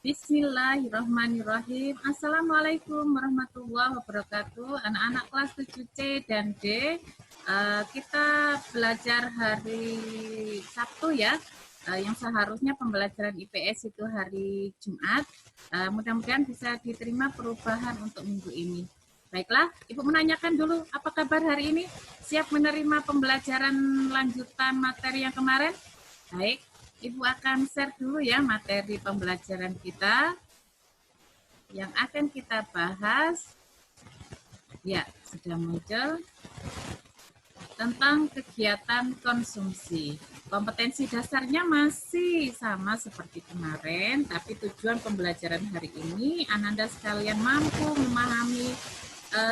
Bismillahirrahmanirrahim. Assalamualaikum warahmatullahi wabarakatuh. Anak-anak kelas 7C dan D, kita belajar hari Sabtu ya, yang seharusnya pembelajaran IPS itu hari Jumat. Mudah-mudahan bisa diterima perubahan untuk minggu ini. Baiklah, Ibu menanyakan dulu, apa kabar hari ini? Siap menerima pembelajaran lanjutan materi yang kemarin? Baik, Ibu akan share dulu ya materi pembelajaran kita yang akan kita bahas. Ya, sudah muncul tentang kegiatan konsumsi. Kompetensi dasarnya masih sama seperti kemarin, tapi tujuan pembelajaran hari ini Ananda sekalian mampu memahami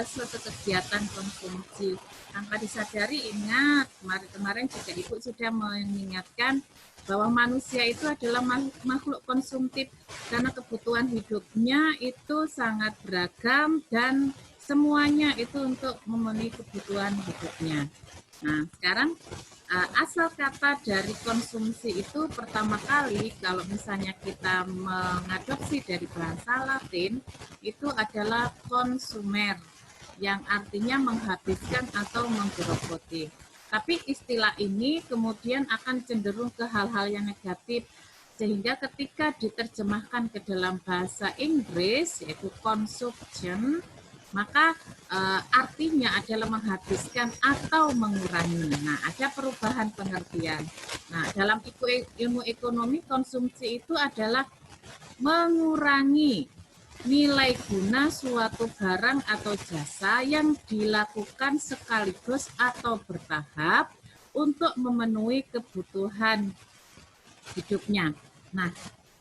suatu kegiatan konsumsi. Tanpa disadari, ingat, kemarin juga Ibu sudah mengingatkan bahwa manusia itu adalah makhluk konsumtif karena kebutuhan hidupnya itu sangat beragam dan semuanya itu untuk memenuhi kebutuhan hidupnya. Nah, sekarang asal kata dari konsumsi itu pertama kali kalau misalnya kita mengadopsi dari bahasa Latin itu adalah konsumer yang artinya menghabiskan atau menggerogoti. Tapi istilah ini kemudian akan cenderung ke hal-hal yang negatif sehingga ketika diterjemahkan ke dalam bahasa Inggris yaitu consumption, maka artinya adalah menghabiskan atau mengurangi. Nah, ada perubahan pengertian. Nah, dalam ilmu ekonomi, konsumsi itu adalah mengurangi nilai guna suatu barang atau jasa yang dilakukan sekaligus atau bertahap untuk memenuhi kebutuhan hidupnya. Nah,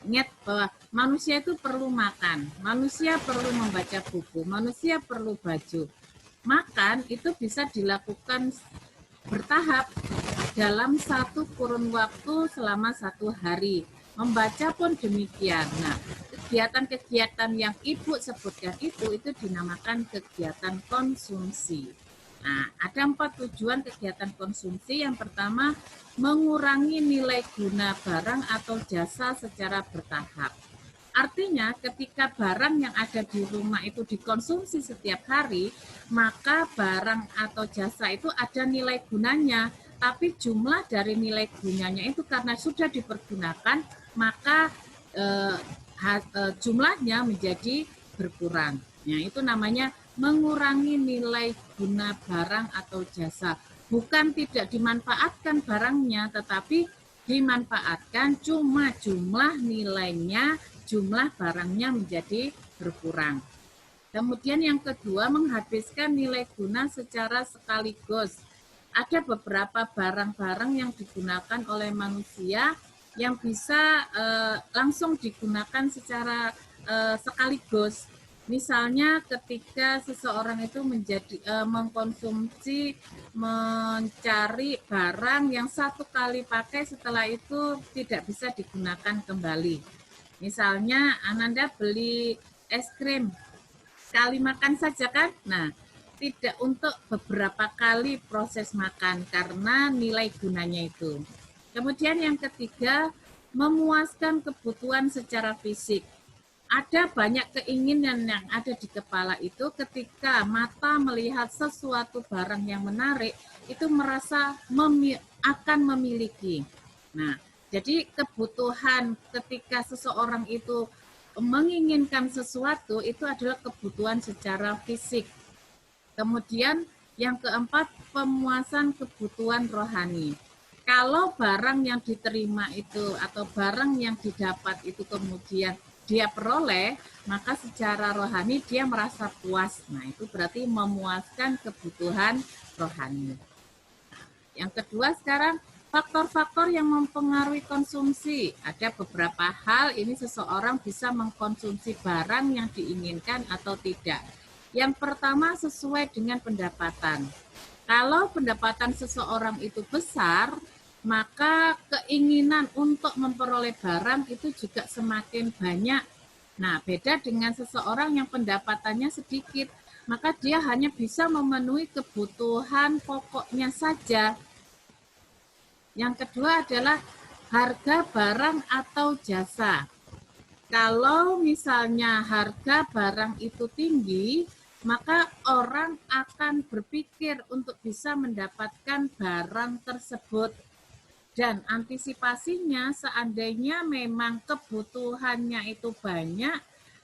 ingat bahwa manusia itu perlu makan, manusia perlu membaca buku, manusia perlu baju. Makan itu bisa dilakukan bertahap dalam satu kurun waktu selama 1 hari. Membaca pun demikian. Nah, kegiatan-kegiatan yang Ibu sebutkan itu dinamakan kegiatan konsumsi. Nah, ada 4 tujuan kegiatan konsumsi. Yang pertama, mengurangi nilai guna barang atau jasa secara bertahap. Artinya ketika barang yang ada di rumah itu dikonsumsi setiap hari, maka barang atau jasa itu ada nilai gunanya, tapi jumlah dari nilai gunanya itu karena sudah dipergunakan, maka jumlahnya menjadi berkurang. Nah, itu namanya mengurangi nilai guna barang atau jasa. Bukan tidak dimanfaatkan barangnya, tetapi dimanfaatkan cuma jumlah nilainya, jumlah barangnya menjadi berkurang. Kemudian yang kedua, menghabiskan nilai guna secara sekaligus. Ada beberapa barang-barang yang digunakan oleh manusia yang bisa langsung digunakan secara sekaligus. Misalnya ketika seseorang itu mengkonsumsi, mencari barang yang satu kali pakai setelah itu tidak bisa digunakan kembali. Misalnya Ananda beli es krim, sekali makan saja kan? Nah, tidak untuk beberapa kali proses makan karena nilai gunanya itu. Kemudian yang ketiga, memuaskan kebutuhan secara fisik. Ada banyak keinginan yang ada di kepala itu ketika mata melihat sesuatu barang yang menarik, itu merasa akan memiliki. Nah, jadi kebutuhan ketika seseorang itu menginginkan sesuatu itu adalah kebutuhan secara fisik. Kemudian yang keempat, pemuasan kebutuhan rohani. Kalau barang yang diterima itu atau barang yang didapat itu kemudian dia peroleh, maka secara rohani dia merasa puas. Nah, itu berarti memuaskan kebutuhan rohani. Yang kedua sekarang, faktor-faktor yang mempengaruhi konsumsi. Ada beberapa hal ini seseorang bisa mengkonsumsi barang yang diinginkan atau tidak. Yang pertama, sesuai dengan pendapatan. Kalau pendapatan seseorang itu besar, maka keinginan untuk memperoleh barang itu juga semakin banyak. Nah, beda dengan seseorang yang pendapatannya sedikit, maka dia hanya bisa memenuhi kebutuhan pokoknya saja. Yang kedua adalah harga barang atau jasa. Kalau misalnya harga barang itu tinggi, maka orang akan berpikir untuk bisa mendapatkan barang tersebut. Dan antisipasinya seandainya memang kebutuhannya itu banyak,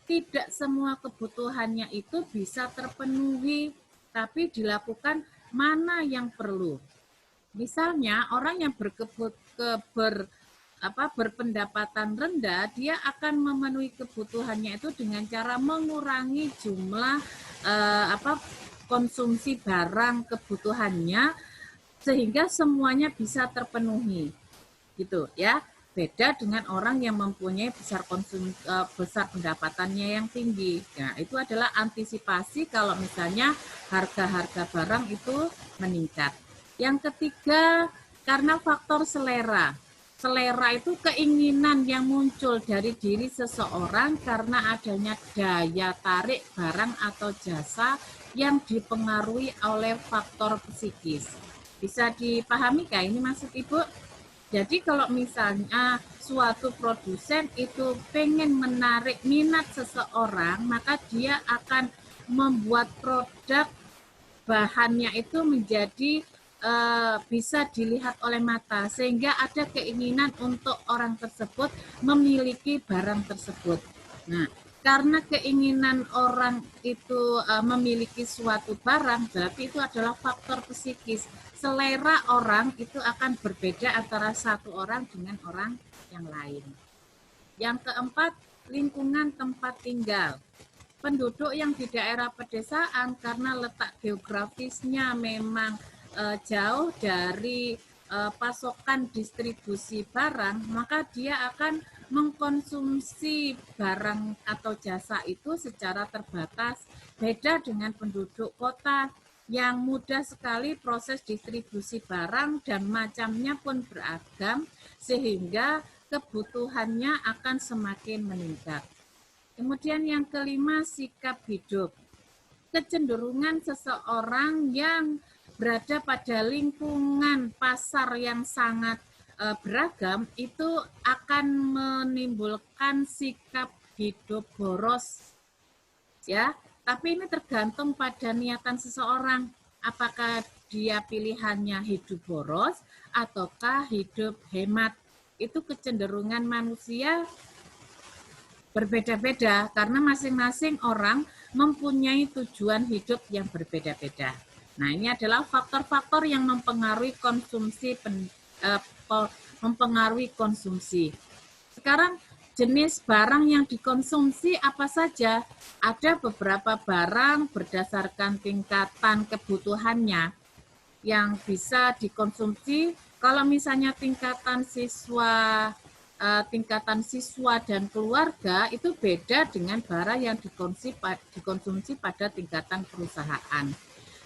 tidak semua kebutuhannya itu bisa terpenuhi, tapi dilakukan mana yang perlu. Misalnya orang yang berpendapatan rendah, dia akan memenuhi kebutuhannya itu dengan cara mengurangi jumlah konsumsi barang kebutuhannya sehingga semuanya bisa terpenuhi, gitu ya. Beda dengan orang yang mempunyai besar pendapatannya yang tinggi. Nah, itu adalah antisipasi kalau misalnya harga-harga barang itu meningkat. Yang ketiga, karena faktor selera. Selera itu keinginan yang muncul dari diri seseorang karena adanya daya tarik barang atau jasa yang dipengaruhi oleh faktor psikis. Bisa dipahami kah ini maksud Ibu? Jadi kalau misalnya suatu produsen itu pengen menarik minat seseorang, maka dia akan membuat produk bahannya itu menjadi bisa dilihat oleh mata, sehingga ada keinginan untuk orang tersebut memiliki barang tersebut. Nah, karena keinginan orang itu memiliki suatu barang, berarti itu adalah faktor psikis. Selera orang itu akan berbeda antara satu orang dengan orang yang lain. Yang keempat, lingkungan tempat tinggal. Penduduk yang di daerah pedesaan karena letak geografisnya memang jauh dari pasokan distribusi barang, maka dia akan mengkonsumsi barang atau jasa itu secara terbatas. Beda dengan penduduk kota yang mudah sekali proses distribusi barang dan macamnya pun beragam, sehingga kebutuhannya akan semakin meningkat. Kemudian yang kelima, sikap hidup. Kecenderungan seseorang yang berada pada lingkungan pasar yang sangat beragam itu akan menimbulkan sikap hidup boros. Ya, tapi ini tergantung pada niatan seseorang. Apakah dia pilihannya hidup boros ataukah hidup hemat. Itu kecenderungan manusia berbeda-beda karena masing-masing orang mempunyai tujuan hidup yang berbeda-beda. Nah, ini adalah faktor-faktor yang mempengaruhi konsumsi. Sekarang jenis barang yang dikonsumsi apa saja? Ada beberapa barang berdasarkan tingkatan kebutuhannya yang bisa dikonsumsi. Kalau misalnya tingkatan siswa dan keluarga itu beda dengan barang yang dikonsumsi pada tingkatan perusahaan.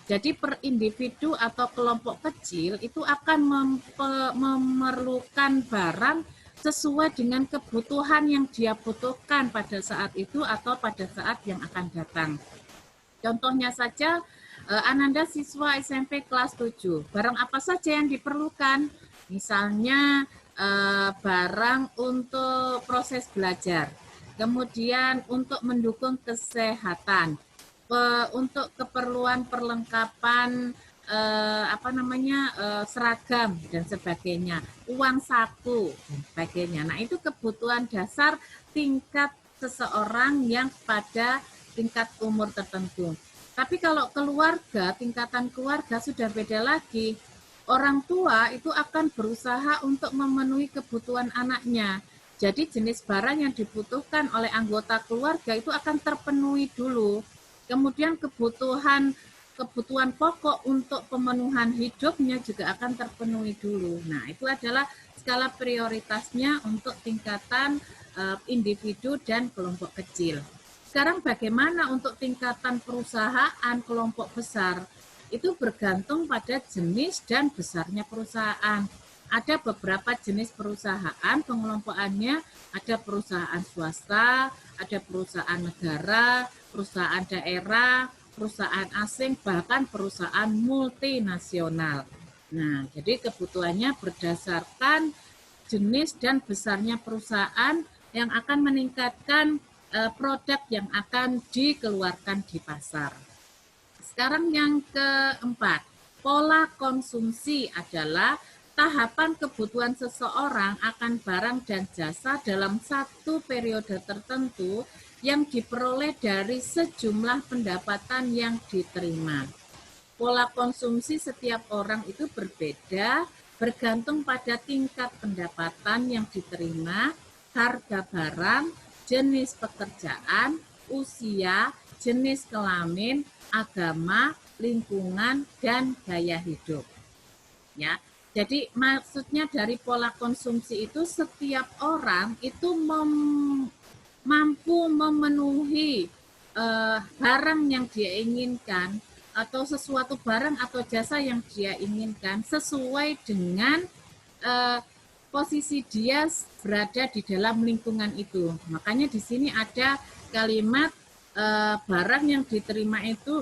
Jadi per individu atau kelompok kecil itu akan memerlukan barang sesuai dengan kebutuhan yang dia butuhkan pada saat itu atau pada saat yang akan datang. Contohnya saja, Ananda siswa SMP kelas 7, barang apa saja yang diperlukan? Misalnya barang untuk proses belajar, kemudian untuk mendukung kesehatan, untuk keperluan perlengkapan seragam dan sebagainya, uang saku dan sebagainya. Nah, itu kebutuhan dasar tingkat seseorang yang pada tingkat umur tertentu. Tapi kalau keluarga, tingkatan keluarga sudah beda lagi. Orang tua itu akan berusaha untuk memenuhi kebutuhan anaknya. Jadi jenis barang yang dibutuhkan oleh anggota keluarga itu akan terpenuhi dulu. Kemudian kebutuhan pokok untuk pemenuhan hidupnya juga akan terpenuhi dulu. Nah, itu adalah skala prioritasnya untuk tingkatan individu dan kelompok kecil. Sekarang bagaimana untuk tingkatan perusahaan kelompok besar? Itu bergantung pada jenis dan besarnya perusahaan. Ada beberapa jenis perusahaan, pengelompokannya ada perusahaan swasta, ada perusahaan negara, perusahaan daerah, perusahaan asing, bahkan perusahaan multinasional. Nah, jadi kebutuhannya berdasarkan jenis dan besarnya perusahaan yang akan meningkatkan produk yang akan dikeluarkan di pasar. Sekarang yang keempat, pola konsumsi adalah tahapan kebutuhan seseorang akan barang dan jasa dalam satu periode tertentu yang diperoleh dari sejumlah pendapatan yang diterima. Pola konsumsi setiap orang itu berbeda, bergantung pada tingkat pendapatan yang diterima, harga barang, jenis pekerjaan, usia, jenis kelamin, agama, lingkungan, dan gaya hidup. Ya, jadi maksudnya dari pola konsumsi itu setiap orang itu mampu memenuhi barang yang dia inginkan atau sesuatu barang atau jasa yang dia inginkan sesuai dengan posisi dia berada di dalam lingkungan itu. Makanya di sini ada kalimat barang yang diterima itu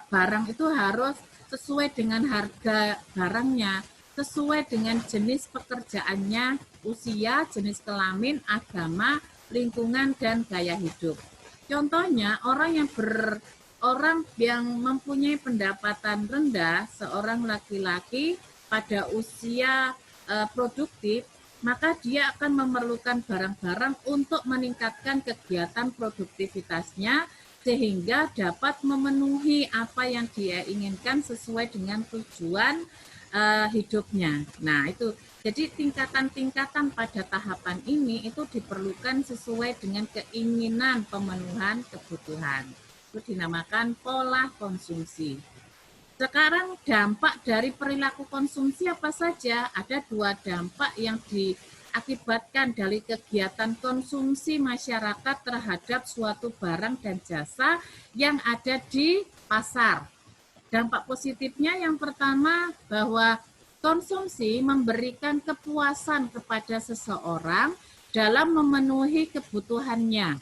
barang itu harus sesuai dengan harga barangnya, sesuai dengan jenis pekerjaannya, usia, jenis kelamin, agama, lingkungan, dan gaya hidup. Contohnya orang yang mempunyai pendapatan rendah, seorang laki-laki pada usia produktif, maka dia akan memerlukan barang-barang untuk meningkatkan kegiatan produktivitasnya sehingga dapat memenuhi apa yang dia inginkan sesuai dengan tujuan hidupnya. Nah, itu jadi tingkatan-tingkatan pada tahapan ini itu diperlukan sesuai dengan keinginan pemenuhan kebutuhan. Itu dinamakan pola konsumsi. Sekarang dampak dari perilaku konsumsi apa saja? Ada 2 dampak yang diakibatkan dari kegiatan konsumsi masyarakat terhadap suatu barang dan jasa yang ada di pasar. Dampak positifnya yang pertama bahwa konsumsi memberikan kepuasan kepada seseorang dalam memenuhi kebutuhannya.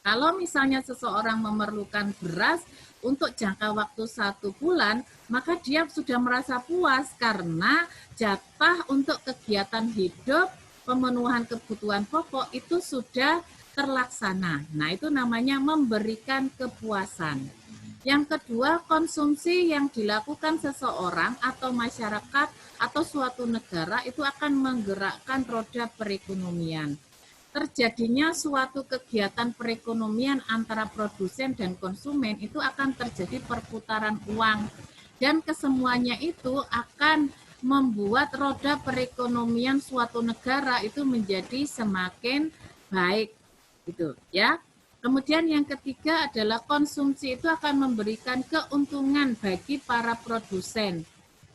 Kalau misalnya seseorang memerlukan beras untuk jangka waktu 1 bulan, maka dia sudah merasa puas karena jatah untuk kegiatan hidup, pemenuhan kebutuhan pokok itu sudah terlaksana. Nah, itu namanya memberikan kepuasan. Yang kedua, konsumsi yang dilakukan seseorang atau masyarakat atau suatu negara itu akan menggerakkan roda perekonomian. Terjadinya suatu kegiatan perekonomian antara produsen dan konsumen itu akan terjadi perputaran uang dan kesemuanya itu akan membuat roda perekonomian suatu negara itu menjadi semakin baik gitu ya. Kemudian yang ketiga adalah konsumsi itu akan memberikan keuntungan bagi para produsen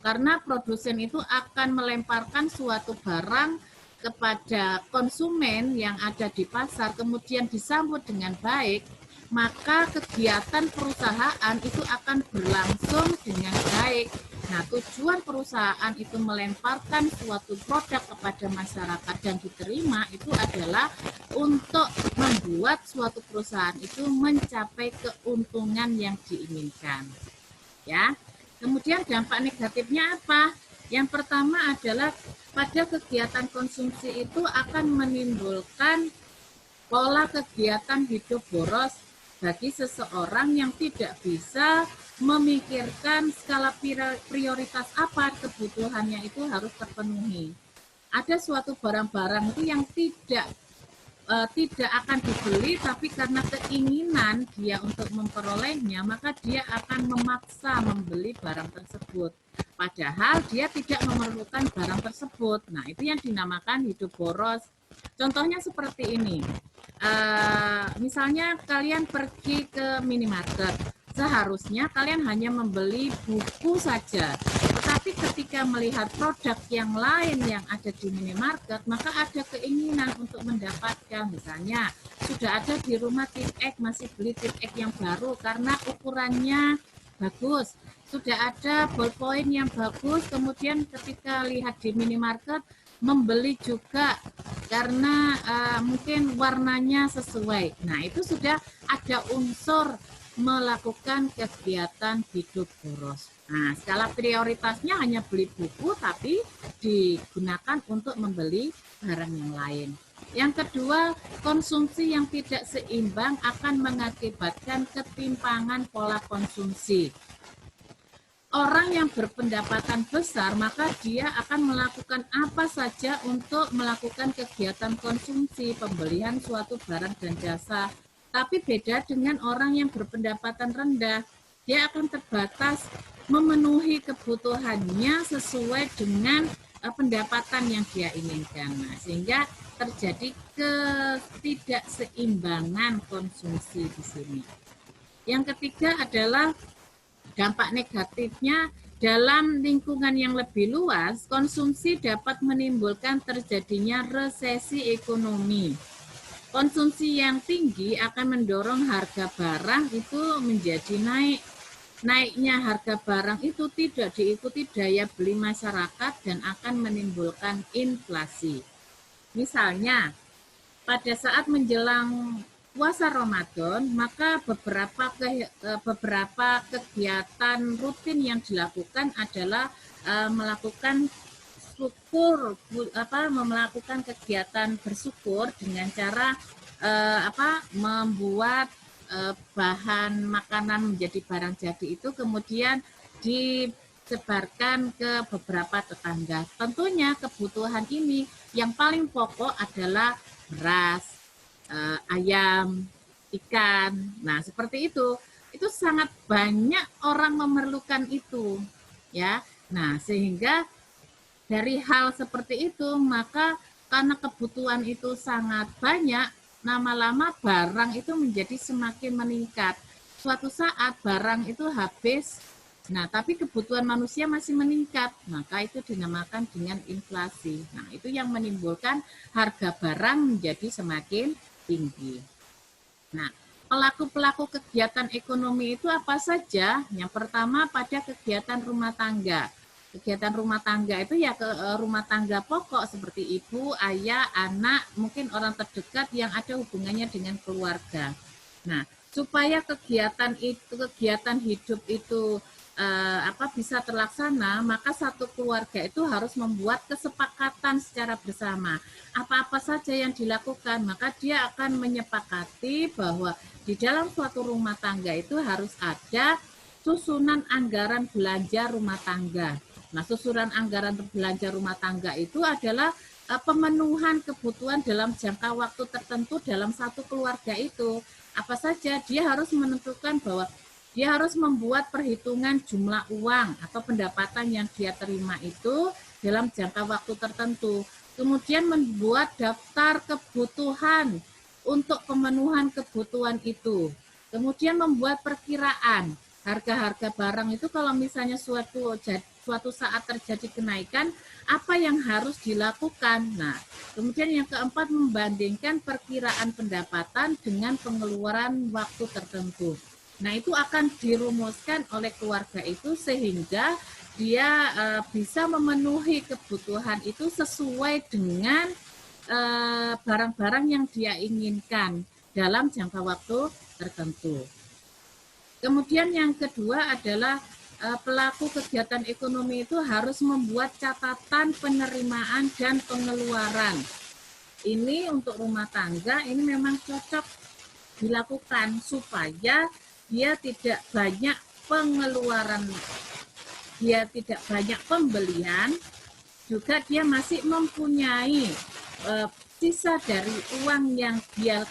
karena produsen itu akan melemparkan suatu barang kepada konsumen yang ada di pasar kemudian disambut dengan baik, maka kegiatan perusahaan itu akan berlangsung dengan baik. Nah, tujuan perusahaan itu melemparkan suatu produk kepada masyarakat dan diterima itu adalah untuk membuat suatu perusahaan itu mencapai keuntungan yang diinginkan. Ya. Kemudian dampak negatifnya apa? Yang pertama adalah pada kegiatan konsumsi itu akan menimbulkan pola kegiatan hidup boros bagi seseorang yang tidak bisa memikirkan skala prioritas apa kebutuhannya itu harus terpenuhi. Ada suatu barang-barang itu yang tidak akan dibeli, tapi karena keinginan dia untuk memperolehnya, maka dia akan memaksa membeli barang tersebut. Padahal dia tidak memerlukan barang tersebut. Nah, itu yang dinamakan hidup boros. Contohnya seperti ini. Misalnya kalian pergi ke minimarket. Seharusnya kalian hanya membeli buku saja. Tetapi ketika melihat produk yang lain yang ada di minimarket, maka ada keinginan untuk mendapatkan. Misalnya, sudah ada di rumah tip X, masih beli tip X yang baru karena ukurannya bagus. Sudah ada ballpoint yang bagus, kemudian ketika lihat di minimarket membeli juga karena mungkin warnanya sesuai. Nah, itu sudah ada unsur melakukan kegiatan hidup boros. Nah, skala prioritasnya hanya beli buku, tapi digunakan untuk membeli barang yang lain. Yang kedua, konsumsi yang tidak seimbang akan mengakibatkan ketimpangan pola konsumsi. Orang yang berpendapatan besar, maka dia akan melakukan apa saja untuk melakukan kegiatan konsumsi, pembelian suatu barang dan jasa. Tapi beda dengan orang yang berpendapatan rendah, dia akan terbatas memenuhi kebutuhannya sesuai dengan pendapatan yang dia inginkan. Nah, sehingga terjadi ketidakseimbangan konsumsi di sini. Yang ketiga adalah dampak negatifnya dalam lingkungan yang lebih luas, konsumsi dapat menimbulkan terjadinya resesi ekonomi. Konsumsi yang tinggi akan mendorong harga barang itu menjadi naik. Naiknya harga barang itu tidak diikuti daya beli masyarakat dan akan menimbulkan inflasi. Misalnya, pada saat menjelang puasa Ramadan, maka beberapa kegiatan rutin yang dilakukan adalah melakukan melakukan kegiatan bersyukur dengan cara membuat bahan makanan menjadi barang jadi itu kemudian disebarkan ke beberapa tetangga. Tentunya kebutuhan ini yang paling pokok adalah beras, ayam, ikan. Nah, seperti itu. Itu sangat banyak orang memerlukan itu, ya. Nah, sehingga dari hal seperti itu, maka karena kebutuhan itu sangat banyak, lama-lama barang itu menjadi semakin meningkat. Suatu saat barang itu habis, nah tapi kebutuhan manusia masih meningkat, maka itu dinamakan dengan inflasi. Nah, itu yang menimbulkan harga barang menjadi semakin tinggi. Nah, pelaku-pelaku kegiatan ekonomi itu apa saja? Yang pertama pada kegiatan rumah tangga. Kegiatan rumah tangga itu ya rumah tangga pokok seperti ibu, ayah, anak, mungkin orang terdekat yang ada hubungannya dengan keluarga. Nah, supaya kegiatan hidup itu bisa terlaksana, maka satu keluarga itu harus membuat kesepakatan secara bersama. Apa-apa saja yang dilakukan, maka dia akan menyepakati bahwa di dalam suatu rumah tangga itu harus ada susunan anggaran belanja rumah tangga. Nah, susunan anggaran belanja rumah tangga itu adalah pemenuhan kebutuhan dalam jangka waktu tertentu dalam satu keluarga itu. Apa saja, dia harus menentukan bahwa dia harus membuat perhitungan jumlah uang atau pendapatan yang dia terima itu dalam jangka waktu tertentu. Kemudian membuat daftar kebutuhan untuk pemenuhan kebutuhan itu. Kemudian membuat perkiraan harga-harga barang itu kalau misalnya suatu saat terjadi kenaikan, apa yang harus dilakukan. Nah, kemudian yang keempat membandingkan perkiraan pendapatan dengan pengeluaran waktu tertentu. Nah, itu akan dirumuskan oleh keluarga itu sehingga dia bisa memenuhi kebutuhan itu sesuai dengan barang-barang yang dia inginkan dalam jangka waktu tertentu. Kemudian yang kedua adalah pelaku kegiatan ekonomi itu harus membuat catatan penerimaan dan pengeluaran. Ini untuk rumah tangga ini memang cocok dilakukan supaya dia tidak banyak pengeluaran, dia tidak banyak pembelian, juga dia masih mempunyai sisa dari uang yang dia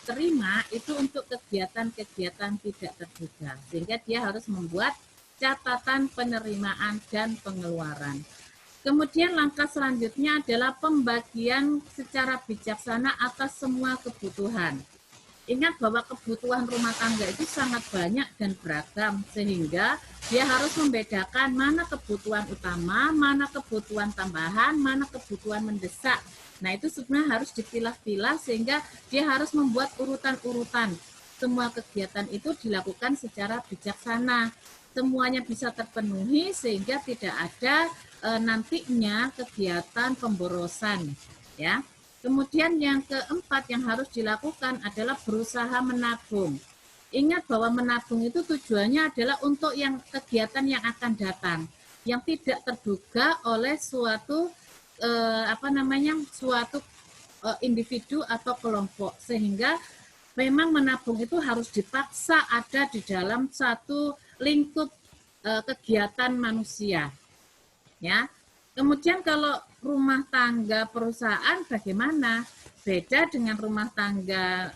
terima itu untuk kegiatan-kegiatan tidak terduga, sehingga dia harus membuat catatan penerimaan dan pengeluaran. Kemudian langkah selanjutnya adalah pembagian secara bijaksana atas semua kebutuhan. Ingat bahwa kebutuhan rumah tangga itu sangat banyak dan beragam, sehingga dia harus membedakan mana kebutuhan utama, mana kebutuhan tambahan, mana kebutuhan mendesak. Nah, itu sebenarnya harus dipilah-pilah sehingga dia harus membuat urutan-urutan. Semua kegiatan itu dilakukan secara bijaksana. Semuanya bisa terpenuhi sehingga tidak ada nantinya kegiatan pemborosan, ya. Kemudian yang keempat yang harus dilakukan adalah berusaha menabung. Ingat bahwa menabung itu tujuannya adalah untuk yang kegiatan yang akan datang, yang tidak terduga oleh suatu suatu individu atau kelompok, sehingga memang menabung itu harus dipaksa ada di dalam satu lingkup kegiatan manusia, ya. Kemudian kalau rumah tangga perusahaan bagaimana? Beda dengan rumah tangga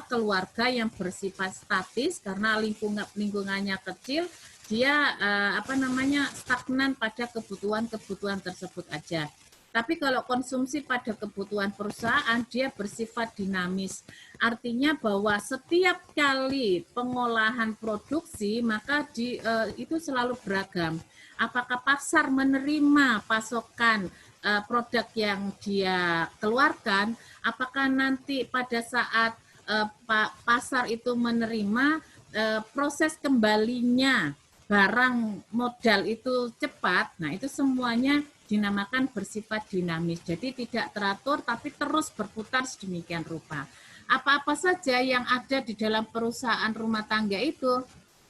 keluarga yang bersifat statis karena lingkungannya kecil, dia stagnan pada kebutuhan tersebut aja. Tapi kalau konsumsi pada kebutuhan perusahaan, dia bersifat dinamis. Artinya bahwa setiap kali pengolahan produksi, maka itu selalu beragam. Apakah pasar menerima pasokan produk yang dia keluarkan, apakah nanti pada saat pasar itu menerima proses kembalinya barang modal itu cepat, nah itu semuanya dinamakan bersifat dinamis. Jadi tidak teratur tapi terus berputar sedemikian rupa. Apa-apa saja yang ada di dalam perusahaan rumah tangga itu,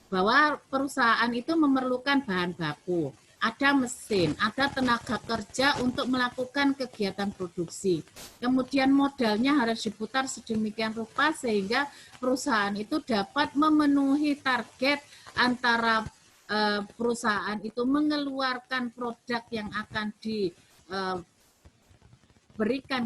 bahwa perusahaan itu memerlukan bahan baku, ada mesin, ada tenaga kerja untuk melakukan kegiatan produksi. Kemudian modalnya harus diputar sedemikian rupa sehingga perusahaan itu dapat memenuhi target antara perusahaan itu mengeluarkan produk yang akan diberikan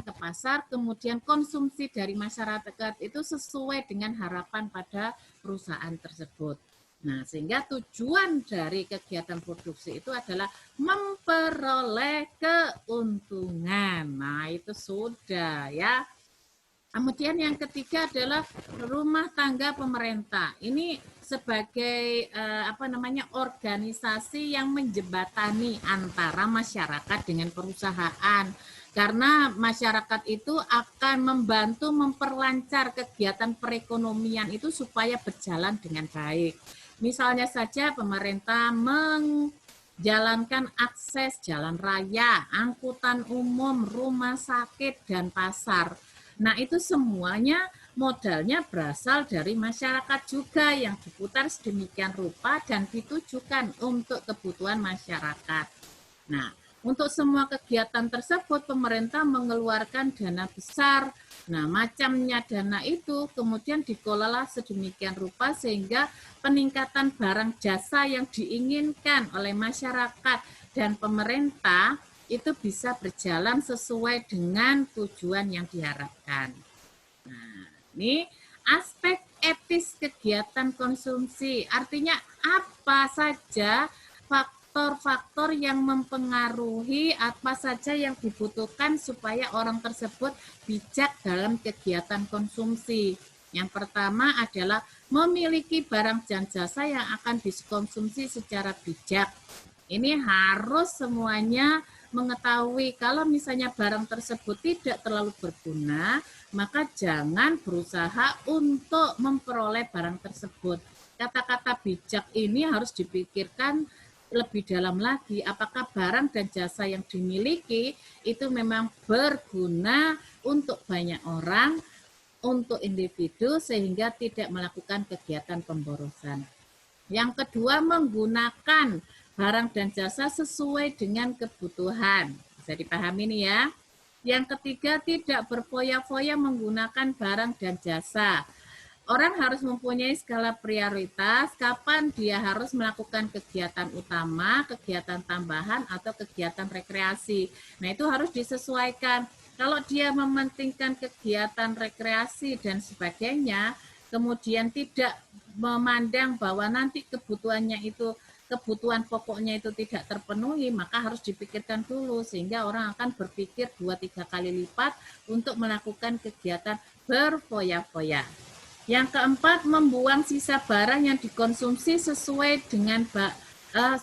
ke pasar, kemudian konsumsi dari masyarakat itu sesuai dengan harapan pada perusahaan tersebut. Nah, sehingga tujuan dari kegiatan produksi itu adalah memperoleh keuntungan. Nah, itu sudah ya. Kemudian yang ketiga adalah rumah tangga pemerintah. Ini sebagai organisasi yang menjembatani antara masyarakat dengan perusahaan. Karena masyarakat itu akan membantu memperlancar kegiatan perekonomian itu supaya berjalan dengan baik. Misalnya saja pemerintah menjalankan akses jalan raya, angkutan umum, rumah sakit, dan pasar. Nah, itu semuanya modalnya berasal dari masyarakat juga yang diputar sedemikian rupa dan ditujukan untuk kebutuhan masyarakat. Nah, untuk semua kegiatan tersebut pemerintah mengeluarkan dana besar. Nah, macamnya dana itu kemudian dikelola sedemikian rupa sehingga peningkatan barang jasa yang diinginkan oleh masyarakat dan pemerintah itu bisa berjalan sesuai dengan tujuan yang diharapkan. Nah, ini aspek etis kegiatan konsumsi. Artinya apa saja faktor-faktor yang mempengaruhi, apa saja yang dibutuhkan supaya orang tersebut bijak dalam kegiatan konsumsi. Yang pertama adalah memiliki barang dan jasa yang akan dikonsumsi secara bijak. Ini harus semuanya mengetahui kalau misalnya barang tersebut tidak terlalu berguna, maka jangan berusaha untuk memperoleh barang tersebut. Kata-kata bijak ini harus dipikirkan lebih dalam lagi, apakah barang dan jasa yang dimiliki itu memang berguna untuk banyak orang, untuk individu, sehingga tidak melakukan kegiatan pemborosan. Yang kedua, menggunakan barang dan jasa sesuai dengan kebutuhan. Bisa dipahami nih ya. Yang ketiga, tidak berfoya-foya menggunakan barang dan jasa. Orang harus mempunyai skala prioritas kapan dia harus melakukan kegiatan utama, kegiatan tambahan, atau kegiatan rekreasi. Nah, itu harus disesuaikan. Kalau dia mementingkan kegiatan rekreasi dan sebagainya, kemudian tidak memandang bahwa nanti kebutuhan pokoknya itu tidak terpenuhi, maka harus dipikirkan dulu sehingga orang akan berpikir 2-3 kali lipat untuk melakukan kegiatan berfoya-foya. Yang keempat, membuang sisa barang yang dikonsumsi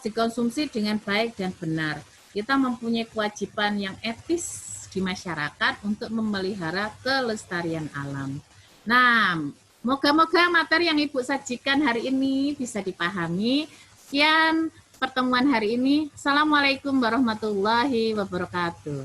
dikonsumsi dengan baik dan benar. Kita mempunyai kewajiban yang etis di masyarakat untuk memelihara kelestarian alam. Nah, moga-moga materi yang Ibu sajikan hari ini bisa dipahami. Sekian pertemuan hari ini. Assalamualaikum warahmatullahi wabarakatuh.